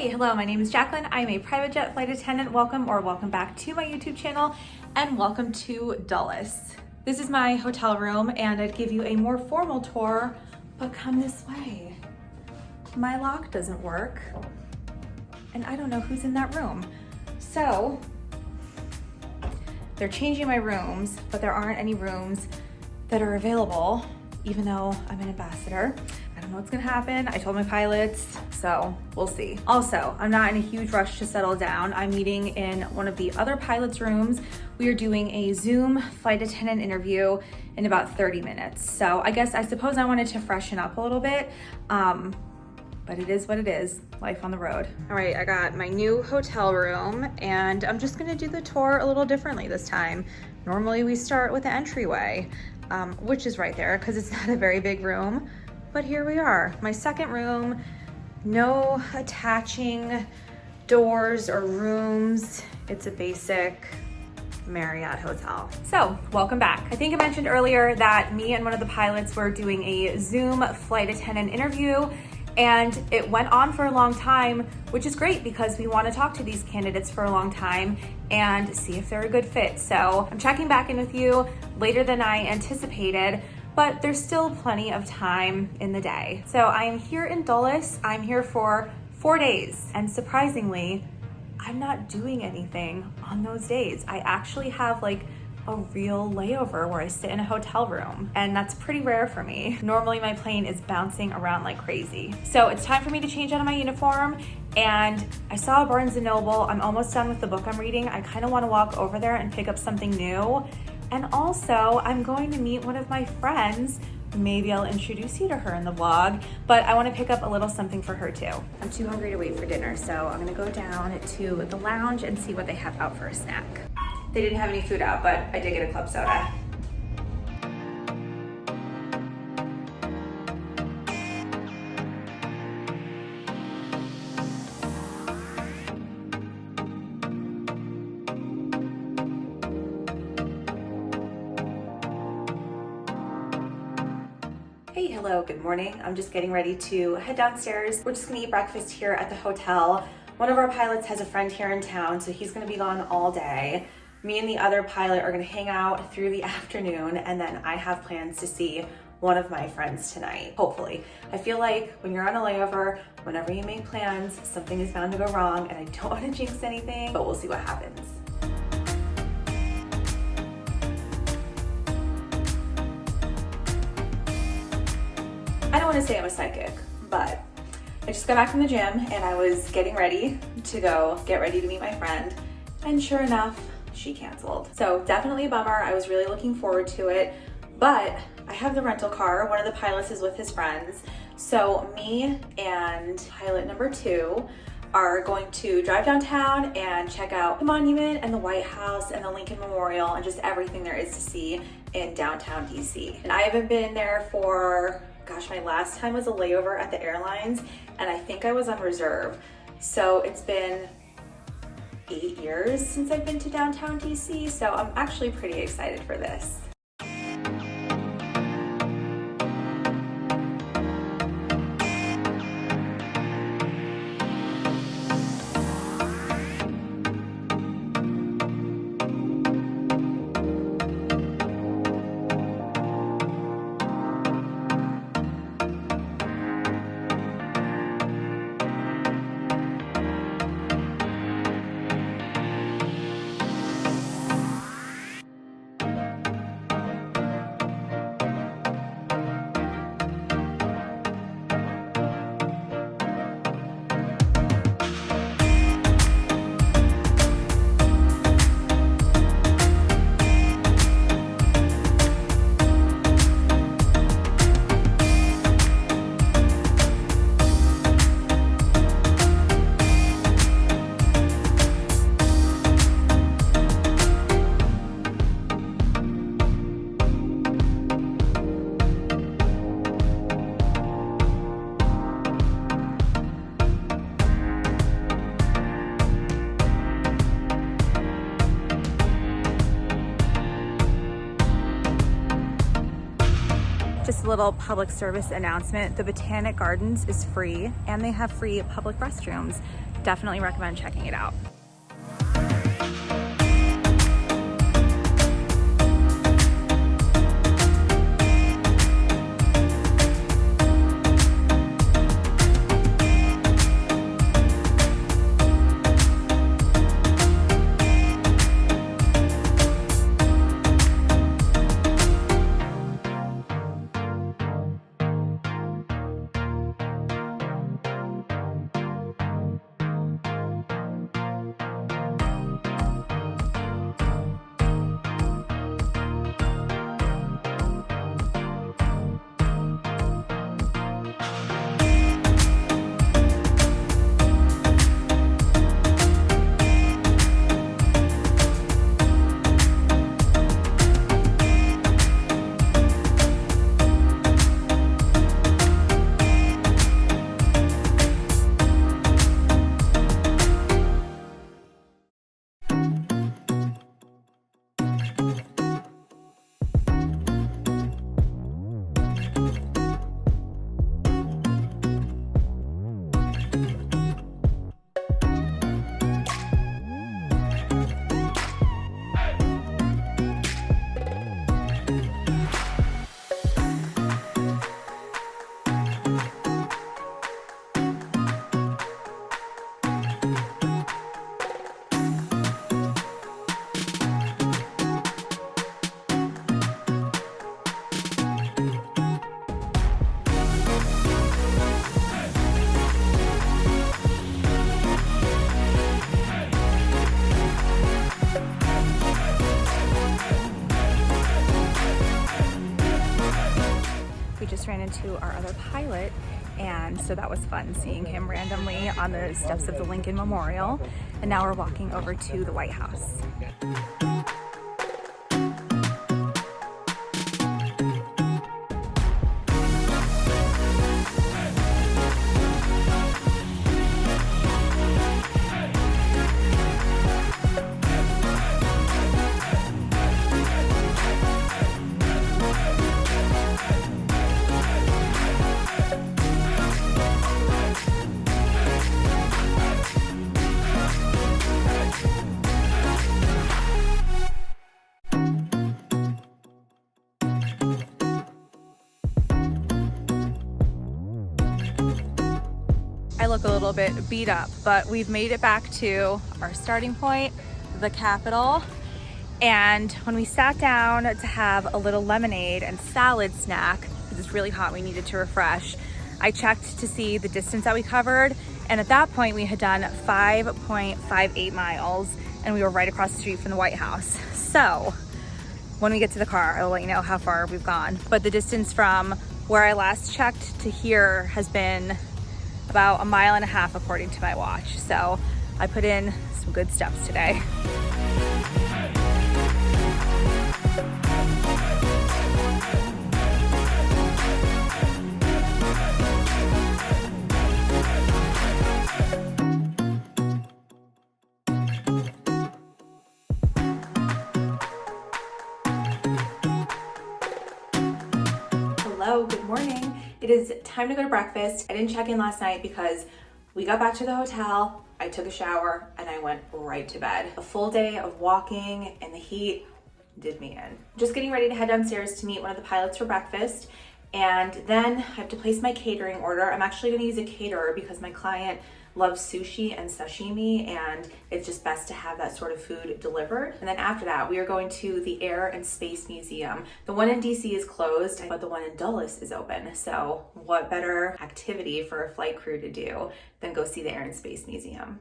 Hey, hello, my name is Jacqueline. I'm a private jet flight attendant. Welcome back to my YouTube channel and welcome to Dulles. This is my hotel room and I'd give you a more formal tour, but come this way. My lock doesn't work and I don't know who's in that room. So they're changing my rooms, but there aren't any rooms that are available, even though I'm an ambassador. I don't know what's gonna happen. I told my pilots, so we'll see. Also, I'm not in a huge rush to settle down. I'm meeting in one of the other pilots' rooms. We are doing a Zoom flight attendant interview in about 30 minutes. So I suppose I wanted to freshen up a little bit, but it is what it is, life on the road. All right, I got my new hotel room and I'm just gonna do the tour a little differently this time. Normally we start with the entryway, which is right there because it's not a very big room. But here we are, my second room, no attaching doors or rooms. It's a basic Marriott hotel. So welcome back. I think I mentioned earlier that me and one of the pilots were doing a Zoom flight attendant interview and it went on for a long time, which is great because we want to talk to these candidates for a long time and see if they're a good fit. So I'm checking back in with you later than I anticipated, but there's still plenty of time in the day. So I am here in Dulles. I'm here for 4 days. And surprisingly, I'm not doing anything on those days. I actually have like a real layover where I sit in a hotel room. And that's pretty rare for me. Normally my plane is bouncing around like crazy. So it's time for me to change out of my uniform. And I saw Barnes & Noble. I'm almost done with the book I'm reading. I kind of want to walk over there and pick up something new. And also, I'm going to meet one of my friends. Maybe I'll introduce you to her in the vlog, but I want to pick up a little something for her too. I'm too hungry to wait for dinner, so I'm gonna go down to the lounge and see what they have out for a snack. They didn't have any food out, but I did get a club soda. Hey, hello, good morning. I'm just getting ready to head downstairs. We're just gonna eat breakfast here at the hotel. One of our pilots has a friend here in town, so he's gonna be gone all day. Me and the other pilot are gonna hang out through the afternoon, and then I have plans to see one of my friends tonight, hopefully. I feel like when you're on a layover, whenever you make plans, something is bound to go wrong, and I don't wanna jinx anything, but we'll see what happens. I don't want to say I'm a psychic, but I just got back from the gym and I was getting ready to get ready to meet my friend. And sure enough, she canceled. So definitely a bummer. I was really looking forward to it, but I have the rental car. One of the pilots is with his friends. So me and pilot number 2 are going to drive downtown and check out the monument and the White House and the Lincoln Memorial and just everything there is to see in downtown DC. And I haven't been there for, gosh, my last time was a layover at the airlines and I think I was on reserve. So it's been 8 years since I've been to downtown DC, so I'm actually pretty excited for this. Just a little public service announcement. The Botanic Gardens is free and they have free public restrooms. definitely recommend checking it out. Ran into our other pilot, and so that was fun seeing him randomly on the steps of the Lincoln Memorial. And now we're walking over to the White House. I look a little bit beat up, but we've made it back to our starting point, the Capitol. And when we sat down to have a little lemonade and salad snack, because it's really hot, we needed to refresh, I checked to see the distance that we covered. And at that point we had done 5.58 miles and we were right across the street from the White House. So when we get to the car, I'll let you know how far we've gone. But the distance from where I last checked to here has been about 1.5 miles according to my watch. So I put in some good steps today. Hello, good morning. It is time to go to breakfast. I didn't check in last night because we got back to the hotel, I took a shower, and I went right to bed. A full day of walking in the heat did me in. Just getting ready to head downstairs to meet one of the pilots for breakfast, and then I have to place my catering order. I'm actually gonna use a caterer because my client loves sushi and sashimi, and it's just best to have that sort of food delivered. And then after that, we are going to the Air and Space Museum. The one in DC is closed, but the one in Dulles is open. So what better activity for a flight crew to do than go see the Air and Space Museum?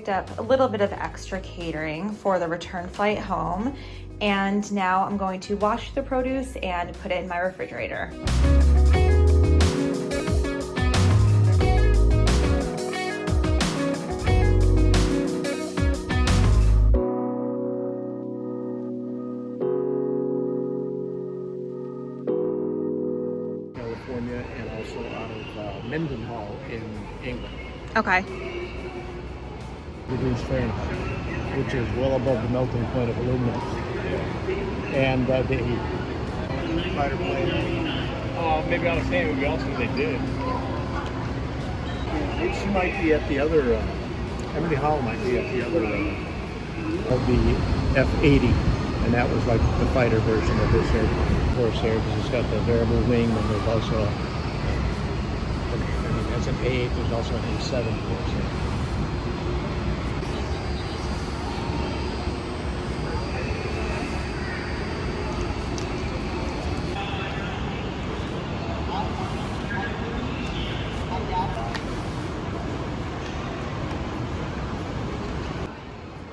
Up a little bit of extra catering for the return flight home, and now I'm going to wash the produce and put it in my refrigerator. California, and also out of Mendenhall in England. Okay. degrees Fahrenheit, which is well above the melting point of aluminum. And the fighter plane. Maybe on a stand it would be awesome if they did. She might be at the other. Emily Hall might be at the other of the F-80, and that was like the fighter version of this airplane, of course, there, because it's got the variable wing, and there's also, that's an A8, there's also an A7, of course.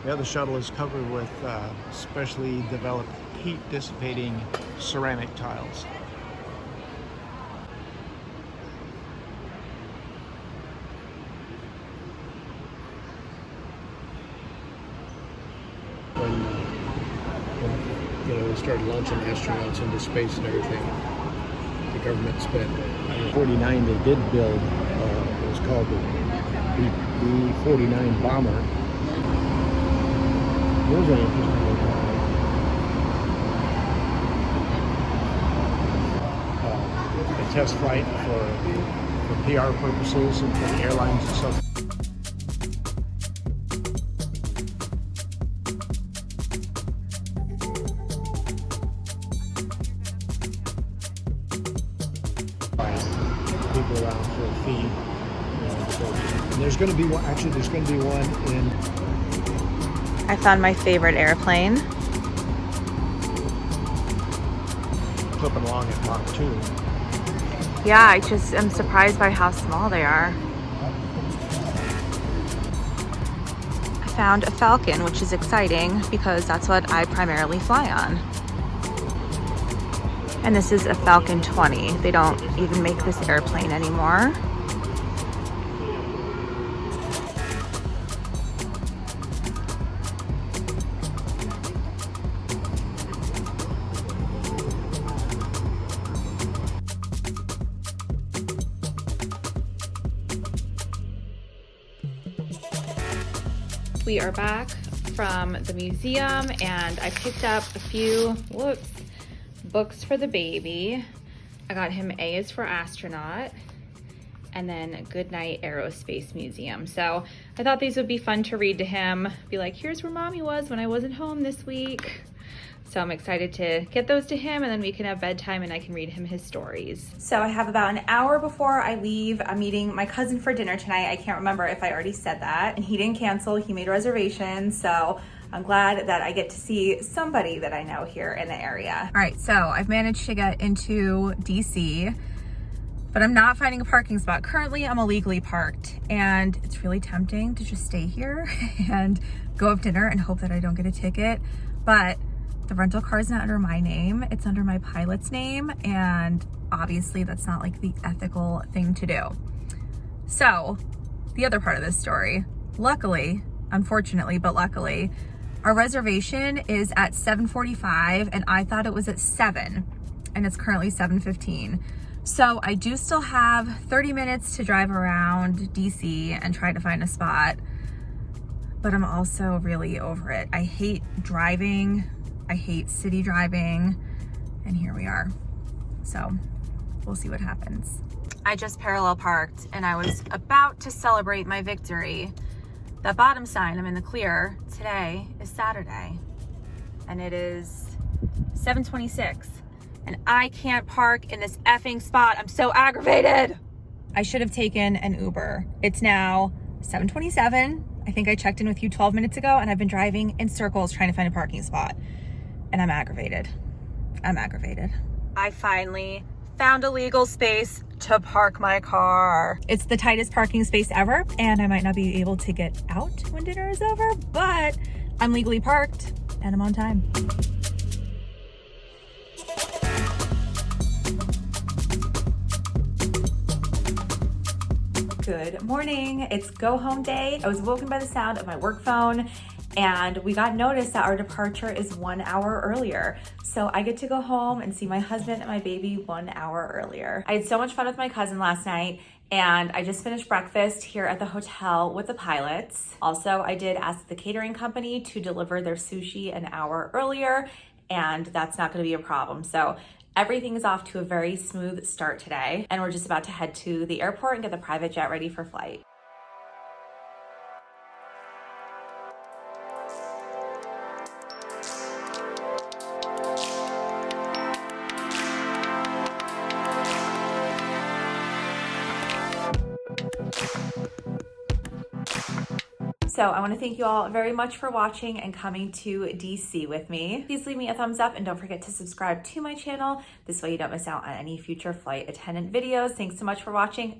The other shuttle is covered with specially developed heat-dissipating ceramic tiles. When we started launching astronauts into space and everything, the government spent, in 49 they did build, it was called the B-49 bomber. Those are interesting. A test flight for PR purposes and for the airlines and stuff. People around for a fee. And there's going to be one. Actually, there's going to be one in. I found my favorite airplane. Clipping along at Mach 2. Yeah, I just am surprised by how small they are. I found a Falcon, which is exciting because that's what I primarily fly on. And this is a Falcon 20. They don't even make this airplane anymore. We are back from the museum and I picked up a few, books for the baby. I got him A is for Astronaut and then Goodnight Aerospace Museum. So I thought these would be fun to read to him. Be like, here's where mommy was when I wasn't home this week. So I'm excited to get those to him and then we can have bedtime and I can read him his stories. So I have about an hour before I leave. I'm meeting my cousin for dinner tonight. I can't remember if I already said that. And he didn't cancel, he made reservations. So I'm glad that I get to see somebody that I know here in the area. All right, so I've managed to get into DC, but I'm not finding a parking spot. Currently, I'm illegally parked and it's really tempting to just stay here and go have dinner and hope that I don't get a ticket. But the rental car is not under my name, it's under my pilot's name, and obviously that's not like the ethical thing to do. So the other part of this story, luckily, unfortunately, but luckily, our reservation is at 7:45 and I thought it was at 7 and it's currently 7:15. So I do still have 30 minutes to drive around DC and try to find a spot, but I'm also really over it. I hate driving. I hate city driving, and here we are. So we'll see what happens. I just parallel parked and I was about to celebrate my victory. That bottom sign, I'm in the clear. Today is Saturday and it is 7:26 and I can't park in this effing spot. I'm so aggravated. I should have taken an Uber. It's now 7:27. I think I checked in with you 12 minutes ago and I've been driving in circles trying to find a parking spot. And I'm aggravated. I'm aggravated. I finally found a legal space to park my car. It's the tightest parking space ever, and I might not be able to get out when dinner is over, but I'm legally parked and I'm on time. Good morning. It's go home day. I was woken by the sound of my work phone and we got notice that our departure is 1 hour earlier. So I get to go home and see my husband and my baby 1 hour earlier. I had so much fun with my cousin last night And I just finished breakfast here at the hotel with the pilots. Also, I did ask the catering company to deliver their sushi an hour earlier, and that's not gonna be a problem. So everything is off to a very smooth start today, and we're just about to head to the airport and get the private jet ready for flight. So I want to thank you all very much for watching and coming to DC with me. Please leave me a thumbs up and don't forget to subscribe to my channel. This way you don't miss out on any future flight attendant videos. Thanks so much for watching.